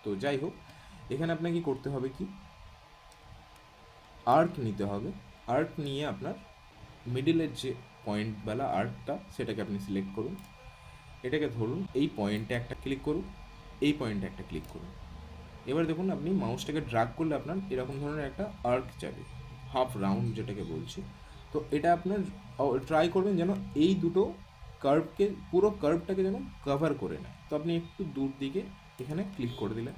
তো যাই হোক, এখানে আপনাকে করতে হবে কি, আর্ক নিতে হবে। আর্ক নিয়ে আপনার মিডিলের যে পয়েন্টওয়ালা আর্কটা সেটাকে আপনি সিলেক্ট করুন, এটাকে ধরুন, এই পয়েন্টে একটা ক্লিক করুন, এই পয়েন্টে একটা ক্লিক করুন। এবার দেখুন আপনি মাউসটাকে ড্রাগ করলে আপনার এরকম ধরনের একটা আর্ক যাবে, হাফ রাউন্ড যেটাকে বলছি। তো এটা আপনার ট্রাই করবেন যেন এই দুটো কার্ভকে, পুরো কার্ভটাকে যেন কভার করে নেয়। তো আপনি একটু দূর দিকে এখানে ক্লিক করে দিলেন,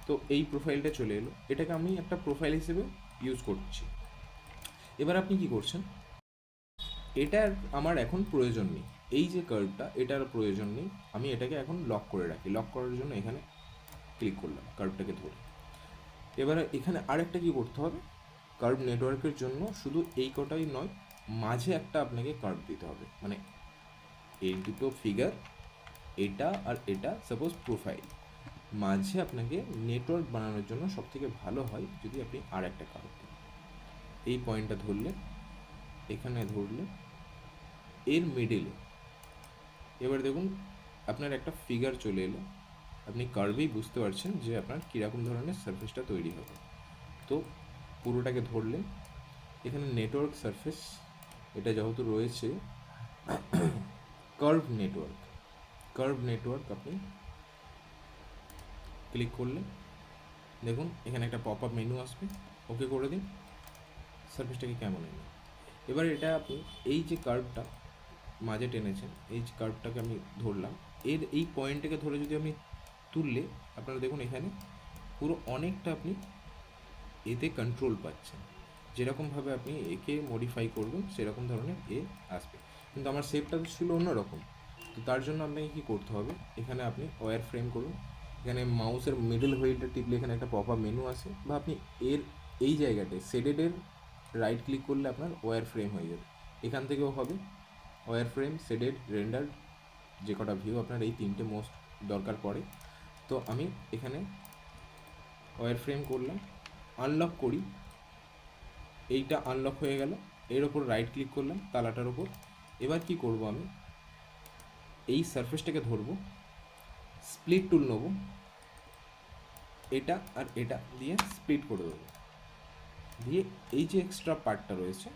তো এই প্রোফাইলটা চলে এলো। এটাকে আমি একটা প্রোফাইল হিসেবে ইউজ করছি। এবার আপনি কি করছেন, এটার আমার এখন প্রয়োজন নেই, এই যে কার্ভটা এটার প্রয়োজন নেই, আমি এটাকে এখন লক করে রাখি। লক করার জন্য এখানে ক্লিক করলাম কার্ভটাকে ধরে। এবারে এখানে আরেকটা কি করতে হবে, কার্ভ নেটওয়ার্কের জন্য শুধু এই কটাই নয়, মাঝে একটা আপনাকে কার্ভ দিতে হবে, মানে এই দুটো ফিগার, এটা আর এটা সাপোজ প্রোফাইল, মাঝে আপনাকে নেটওয়ার্ক বানানোর জন্য সবথেকে ভালো হয় যদি আপনি আর একটা কার্ভ দেন। এই পয়েন্টটা ধরলে, এখানে ধরলে, এর মিডিলে, এবার দেখুন আপনার একটা ফিগার চলে এলো। আপনি কার্ভেই বুঝতে পারছেন যে আপনার কীরকম ধরনের সারফেসটা তৈরি হবে। তো পুরোটাকে ধরলেন, এখানে নেটওয়ার্ক সারফেস এটা যেহেতু রয়েছে, কার্ভ নেটওয়ার্ক আপনি ক্লিক করলেন, দেখুন এখানে একটা পপ আপ মেনু আসবে, ওকে করে দিন। সারফেসটাকে কেমন এলো, এবার এটা আপনি এই যে কার্ভটা মাঝে টেনেছেন, এই যে কার্ভটাকে আমি ধরলাম, এর এই পয়েন্টটাকে ধরে যদি আমি তুললে আপনারা দেখুন এখানে পুরো অনেকটা আপনি এতে কন্ট্রোল পাচ্ছেন। যেরকমভাবে আপনি একে মডিফাই করবেন সেরকম ধরনের এ আসবে। কিন্তু আমার শেপটা তো ছিল অন্যরকম, তো তার জন্য আপনাকে কী করতে হবে, এখানে আপনি ওয়্যার ফ্রেম করুন, এখানে মাউসের মিডল হুইলটা টিপলে এখানে একটা পপ আপ মেনু আসে, বা আপনি এর এই জায়গাটায় শেডেডের রাইট ক্লিক করলে আপনার ওয়্যার ফ্রেম হয়ে যাবে, এখান থেকেও হবে ওয়্যার ফ্রেম, শেডেড, রেন্ডার, যে কটা ভিউ আপনার এই তিনটে মোস্ট দরকার পড়ে। তো আমি এখানে ওয়্যার ফ্রেম করলাম, আনলক করি, এইটা আনলক হয়ে গেল, এর ওপর রাইট ক্লিক করলাম তালাটার ওপর। এবার কি করব, আমি এই সারফেসটাকে ধরবো, স্প্লিট টুল নেব, এটা আর এটা দিয়ে স্প্লিট করে দেবো, দিয়ে এই যে এক্সট্রা পার্টটা রয়েছে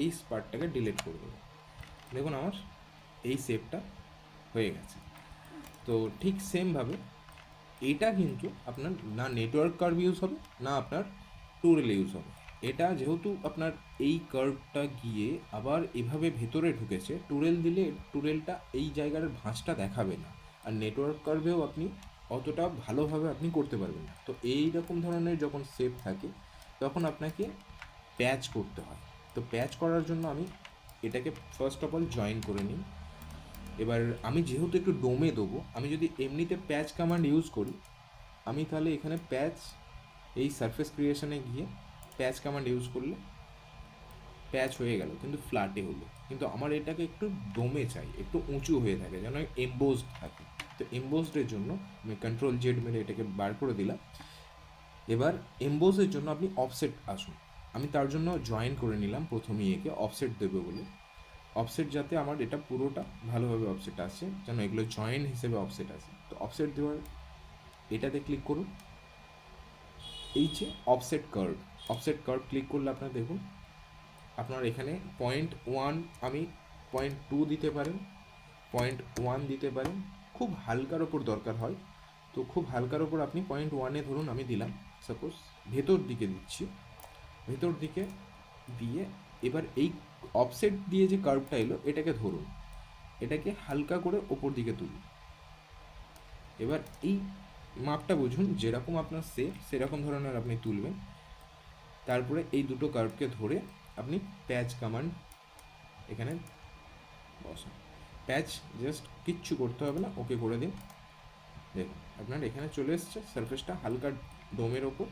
এই পার্টটাকে ডিলিট করে দেবো। দেখুন আমার এই শেপটা হয়ে গেছে। তো ঠিক সেমভাবে এটা কিন্তু আপনার না নেটওয়ার্ক কার্ভ ইউজ হবে, না আপনার টুরেল ইউজ হবে। এটা যেহেতু আপনার এই কার্ভটা গিয়ে আবার এভাবে ভেতরে ঢুকেছে, টুরেল দিলে টুরেলটা এই জায়গার ভাঁজটা দেখাবে না, আর নেটওয়ার্ক কার্ভেও আপনি অতটা ভালোভাবে আপনি করতে পারবেন না। তো এই রকম ধরনের যখন শেপ থাকে তখন আপনাকে প্যাচ করতে হয়। তো প্যাচ করার জন্য আমি এটাকে ফার্স্ট অফ অল জয়েন করে নিই। এবার আমি যেহেতু একটু ডোমে দেবো, আমি যদি এমনিতে প্যাচ কমান্ড ইউজ করি, আমি তাহলে এখানে প্যাচ, এই সারফেস ক্রিয়েশনে গিয়ে প্যাচ কমান্ড ইউজ করলে প্যাচ হয়ে গেল, কিন্তু ফ্ল্যাটে হলো। কিন্তু আমার এটাকে একটু ডোমে চাই, একটু উঁচু হয়ে থাকে, যেন এমবোজড থাকে। তো এমবোজডের জন্য আমি কন্ট্রোল জেড মেরে এটাকে বার করে দিলাম। এবার এমবোজের জন্য আপনি অফসেট আসুন, আমি তার জন্য জয়েন করে নিলাম প্রথমেই একে, অফসেট দেবে বলে। অফসেট যাতে আমার এটা পুরোটা ভালোভাবে অফসেট আসে, যেন এগুলো জয়েন হিসেবে অফসেট আসে। তো অফসেট দেওয়ার এটাতে ক্লিক করুন, এই যে অফসেট কার্ভ ক্লিক করলে আপনার দেখুন আপনার এখানে 0.1, আমি 0.2 দিতে পারেন, 0.1 দিতে পারেন, খুব হালকার ওপর দরকার হয় তো খুব হালকার ওপর আপনি 0.1-এ ধরুন আমি দিলাম, সাপোজ ভেতর দিকে দিচ্ছি, ভেতর দিকে দিয়ে এবার এই অফসেট দিয়ে যে কার্ভটা এলো এটাকে ধরুন, এটাকে হালকা করে ওপর দিকে তুলুন। এবার এই মাপটা বুঝুন, যেরকম আপনার শেপ সেরকম ধরনের আপনি তুলবেন। তারপরে এই দুটো কার্ভকে ধরে আপনি প্যাচ কমান্ড এখানে বসান, প্যাচ জাস্ট কিচ্ছু করতে হবে না, ওকে করে দিন। দেখুন আপনার এখানে চলে এসছে সারফেসটা হালকা ডোমের ওপর।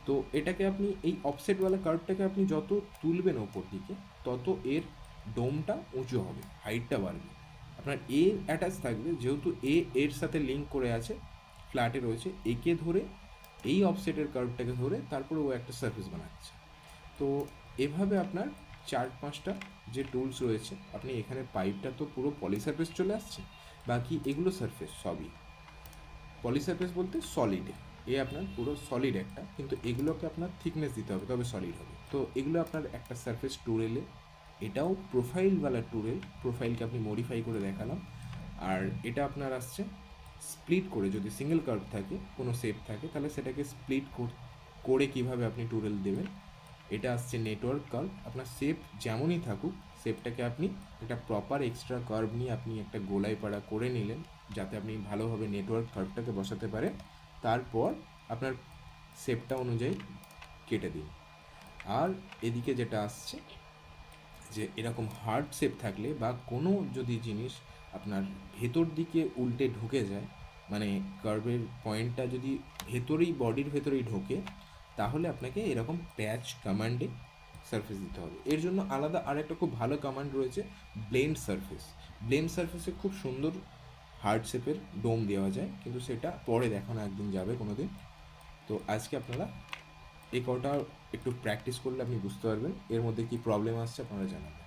তো এটাকে আপনি এই অফসেটওয়ালা কার্ভটাকে আপনি যত তুলবেন ওপর দিকে তত এর ডোমটা উঁচু হবে, হাইটটা বাড়বে। আপনার এ অ্যাটাচ থাকবে, যেহেতু এর সাথে লিঙ্ক করে আছে, ফ্ল্যাটে রয়েছে, একে ধরে এই অফসেটের কার্ভটাকে ধরে তারপরে ও একটা সারফেস বানাচ্ছে। তো এভাবে আপনার 4-5টা যে টুলস রয়েছে, আপনি এখানে পাইপটা তো পুরো পলি সারফেস চলে আসছে, বাকি এগুলো সারফেস সবই পলি সারফেস বলতে সলিডে। এ আপনার পুরো সলিড একটা, কিন্তু এগুলোকে আপনার থিকনেস দিতে হবে তবে সলিড হবে। তো এগুলো আপনার একটা সারফেস টুরেলে, এটাও প্রোফাইলওয়ালা টুরেল, প্রোফাইলকে আপনি মডিফাই করে দেখালাম। আর এটা আপনার আসছে স্প্লিট করে, যদি সিঙ্গেল কার্ভ থাকে, কোনো শেপ থাকে, তাহলে সেটাকে স্প্লিট করে কীভাবে আপনি টুরেল দেবেন। এটা আসছে নেটওয়ার্ক কার্ভ, আপনার শেপ যেমনই থাকুক, শেপটাকে আপনি একটা প্রপার এক্সট্রা কার্ভ নিয়ে আপনি একটা গোলাই পাড়া করে নিলেন, যাতে আপনি ভালোভাবে নেটওয়ার্ক কার্ভটাকে বসাতে পারেন। তারপর আপনার শেপটা অনুযায়ী কেটে দিন। আর এদিকে যেটা আসছে যে এরকম হার্ড শেপ থাকলে বা কোনো যদি জিনিস আপনার ভেতর দিকে উল্টে ঢুকে যায়, মানে কার্ভের পয়েন্টটা যদি ভেতরেই, বডির ভেতরেই ঢোকে, তাহলে আপনাকে এরকম প্যাচ কমান্ডে সারফেস দিতে হবে। এর জন্য আলাদা আরেকটা খুব ভালো কমান্ড রয়েছে, ব্লেন্ড সারফেস। ব্লেন্ড সারফেসে খুব সুন্দর হার্ড শেপের ডোম দেওয়া যায়, কিন্তু সেটা পরে দেখানো একদিন যাবে কোনো দিন। তো আজকে আপনারা এই কটা একটু প্র্যাকটিস করলে আপনি বুঝতে পারবেন এর মধ্যে কী প্রবলেম আসছে, আপনারা জানাবেন।